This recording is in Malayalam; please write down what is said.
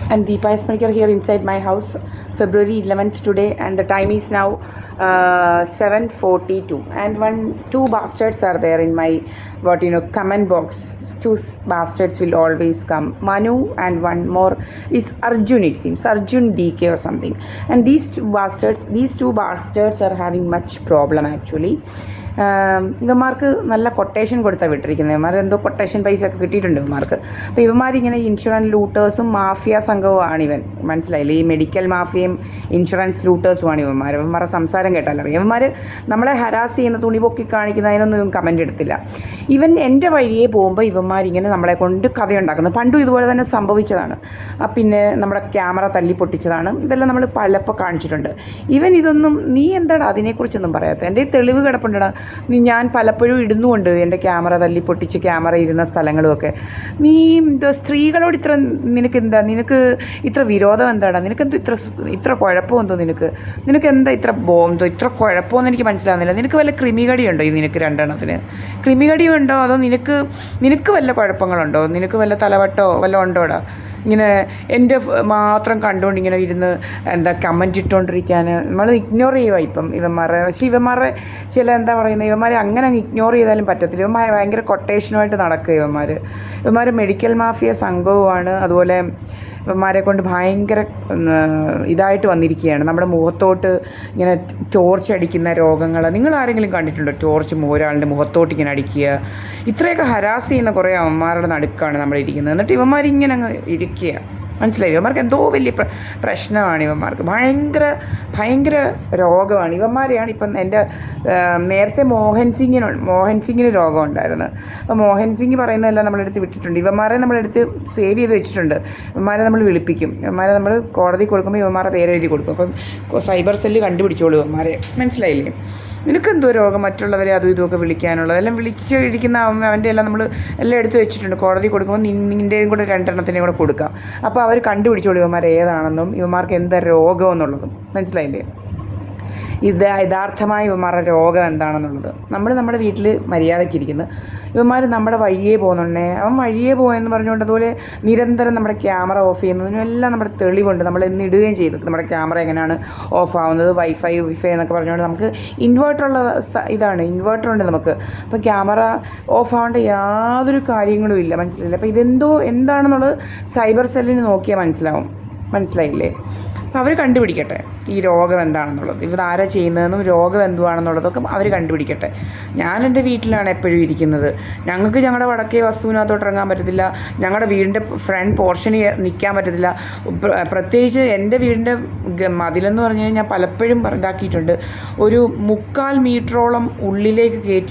I'm Deepa Esmanikar here inside my house, February 11th today, and the time is now 7:42. And two bastards are there in my comment box. Two bastards will always come. Manu and one more is Arjun. It seems Arjun DK or something. And these two bastards are having much problem actually. ഇവന്മാർക്ക് നല്ല കൊട്ടേഷൻ കൊടുത്താണ് വിട്ടിരിക്കുന്നത്. ഇവന്മാർ എന്തോ കൊട്ടേഷൻ പൈസ ഒക്കെ കിട്ടിയിട്ടുണ്ട് ഇവന്മാർക്ക്. അപ്പോൾ ഇവന്മാരിങ്ങനെ ഇൻഷുറൻസ് ലൂട്ടേഴ്സും മാഫിയ സംഘവുമാണ് ഇവൻ. മനസ്സിലായില്ലേ? ഈ മെഡിക്കൽ മാഫിയയും ഇൻഷുറൻസ് ലൂട്ടേഴ്സുമാണ് ഇവന്മാരുടെ സംസാരം കേട്ടാലറിയാം. ഇവന്മാർ നമ്മളെ ഹരാസ് ചെയ്യുന്ന തുണി പൊക്കി കാണിക്കുന്നതിനൊന്നും ഇവൻ കമൻ്റ് എടുത്തില്ല. ഇവൻ എൻ്റെ വഴിയെ പോകുമ്പോൾ ഇവന്മാരിങ്ങനെ നമ്മളെ കൊണ്ട് കഥയുണ്ടാക്കുന്നത്. പണ്ടും ഇതുപോലെ തന്നെ സംഭവിച്ചതാണ്. പിന്നെ നമ്മുടെ ക്യാമറ തല്ലി പൊട്ടിച്ചതാണ്. ഇതെല്ലാം നമ്മൾ പലപ്പോൾ കാണിച്ചിട്ടുണ്ട്. ഇവൻ ഇതൊന്നും നീ എന്താടാ അതിനെക്കുറിച്ചൊന്നും പറയാത്ത? എൻ്റെ തെളിവ് കിടപ്പുണ്ടടാ. ഞാൻ പലപ്പോഴും ഇടുന്നുമുണ്ട് എൻ്റെ ക്യാമറ തല്ലി പൊട്ടിച്ച് ക്യാമറ ഇരുന്ന സ്ഥലങ്ങളുമൊക്കെ. നീ സ്ത്രീകളോട് നിനക്ക് ഇത്ര വിരോധം എന്താടാ? നിനക്കെന്തോ ഇത്ര കുഴപ്പമെന്തോ? നിനക്ക് എന്താ ഇത്ര ഇത്ര കുഴപ്പമെന്ന് എനിക്ക് മനസ്സിലാവുന്നില്ല. നിനക്ക് വല്ല ക്രിമികടിയുണ്ടോ? നിനക്ക് രണ്ടെണ്ണത്തിന് ക്രിമികടിയുണ്ടോ? അതോ നിനക്ക് വല്ല കുഴപ്പങ്ങളുണ്ടോ? നിനക്ക് വല്ല തലവട്ടോ വല്ല ഉണ്ടോടാ? ഇങ്ങനെ എൻ്റെ മാത്രം കണ്ടുകൊണ്ട് ഇങ്ങനെ ഇരുന്ന് കമൻറ്റ് ഇട്ടുകൊണ്ടിരിക്കാൻ നമ്മൾ ഇഗ്നോർ ചെയ്യുക ഇപ്പം ഇവന്മാരെ. പക്ഷേ ഇവന്മാരെ എന്താ പറയുന്നത്, ഇവന്മാരെ അങ്ങനെ അങ്ങ് ഇഗ്നോർ ചെയ്താലും പറ്റത്തില്ല. ഇവന്മാർ ഭയങ്കര കൊട്ടേഷനുമായിട്ട് നടക്കുക. ഇവന്മാർ മെഡിക്കൽ മാഫിയ സംഘവുമാണ്. അതുപോലെ ഇവന്മാരെ കൊണ്ട് ഭയങ്കര ഇതായിട്ട് വന്നിരിക്കുകയാണ്. നമ്മുടെ മുഖത്തോട്ട് ഇങ്ങനെ ടോർച്ച് അടിക്കുന്ന രോഗങ്ങൾ നിങ്ങൾ ആരെങ്കിലും കണ്ടിട്ടുണ്ടോ? ടോർച്ച് ഒരാളുടെ മുഖത്തോട്ട് ഇങ്ങനെ അടിക്കുക. ഇത്രയൊക്കെ ഹരാസ് ചെയ്യുന്ന കുറേ അവന്മാരുടെ നടുക്കാണ് നമ്മളിരിക്കുന്നത്. എന്നിട്ട് ഇവന്മാരിങ്ങനെ അങ്ങ് ഇരിക്കുക. മനസ്സിലായി? ഇവന്മാർക്ക് എന്തോ വലിയ പ്രശ്നമാണ്. ഇവന്മാർക്ക് ഭയങ്കര രോഗമാണ്. ഇവന്മാരെയാണ് ഇപ്പം എൻ്റെ നേരത്തെ മോഹൻ സിംഗിന് രോഗം ഉണ്ടായിരുന്നു. അപ്പോൾ മോഹൻ സിംഗ് പറയുന്നതെല്ലാം നമ്മളെടുത്ത് വിട്ടിട്ടുണ്ട്. ഇവന്മാരെ നമ്മളെടുത്ത് സേവ് ചെയ്ത് വെച്ചിട്ടുണ്ട്. ഇവന്മാരെ നമ്മൾ വിളിപ്പിക്കും. ഇവന്മാരെ നമ്മൾ കോടതി കൊടുക്കുമ്പോൾ ഇവന്മാരെ പേരെഴുതി കൊടുക്കും. അപ്പം സൈബർ സെല്ല് കണ്ടുപിടിച്ചോളൂ ഇവന്മാരെ. മനസ്സിലായില്ലേ? നിനക്കെന്തോ രോഗം മറ്റുള്ളവരെ അതും ഇതുമൊക്കെ വിളിക്കാനുള്ളത് എല്ലാം വിളിച്ചിരിക്കുന്ന അവൻ്റെ എല്ലാം നമ്മൾ എല്ലാം എടുത്ത് വെച്ചിട്ടുണ്ട്. കോടതി കൊടുക്കുമ്പോൾ നിൻ്റെയും കൂടെ രണ്ടെണ്ണത്തിനെയും കൂടെ കൊടുക്കാം. അപ്പോൾ അവർ കണ്ടുപിടിച്ചോളൂ ഇവന്മാർ ഏതാണെന്നും ഇവന്മാർക്ക് എന്താ രോഗമെന്നുള്ളതും. മനസ്സിലായില്ലേ? യഥാർത്ഥമായ ഇവന്മാരുടെ രോഗം എന്താണെന്നുള്ളത്. നമ്മുടെ വീട്ടിൽ മര്യാദയ്ക്കിരിക്കുന്നു. ഇവന്മാർ നമ്മുടെ വഴിയേ പോകുന്നുണ്ടേ. അവൻ വഴിയേ പോയെന്ന് പറഞ്ഞുകൊണ്ട് അതുപോലെ നിരന്തരം നമ്മുടെ ക്യാമറ ഓഫ് ചെയ്യുന്നതിനും എല്ലാം നമ്മുടെ തെളിവുണ്ട്. നമ്മൾ ഇന്ന് ഇടുകയും ചെയ്തു നമ്മുടെ ക്യാമറ എങ്ങനെയാണ് ഓഫ് ആവുന്നത്. വൈഫൈ എന്നൊക്കെ പറഞ്ഞുകൊണ്ട് നമുക്ക് ഇൻവേർട്ടറുള്ള ഇൻവേർട്ടർ ഉണ്ട് നമുക്ക്. അപ്പം ക്യാമറ ഓഫ് ആവേണ്ട യാതൊരു കാര്യങ്ങളും ഇല്ല. മനസ്സിലായില്ലേ? അപ്പോൾ എന്താണെന്നുള്ളത് സൈബർ സെല്ലിന് നോക്കിയാൽ മനസ്സിലായില്ലേ? അപ്പോൾ അവർ കണ്ടുപിടിക്കട്ടെ ഈ രോഗം എന്താണെന്നുള്ളത്, ഇവരാരാ ചെയ്യുന്നതെന്നും രോഗം എന്തുവാണെന്നുള്ളതൊക്കെ അവർ കണ്ടുപിടിക്കട്ടെ. ഞാൻ എൻ്റെ വീട്ടിലാണ് എപ്പോഴും ഇരിക്കുന്നത്. ഞങ്ങൾക്ക് ഞങ്ങളുടെ വടക്കേ വസ്തുവിനകത്തോട്ട് ഇറങ്ങാൻ പറ്റത്തില്ല. ഞങ്ങളുടെ വീടിൻ്റെ ഫ്രണ്ട് പോർഷന് നിൽക്കാൻ പറ്റത്തില്ല. പ്രത്യേകിച്ച് എൻ്റെ വീടിൻ്റെ മതിലെന്ന് പറഞ്ഞു കഴിഞ്ഞാൽ പലപ്പോഴും ഇതാക്കിയിട്ടുണ്ട്. ഒരു 3/4 മീറ്ററോളം ഉള്ളിലേക്ക് കയറ്റി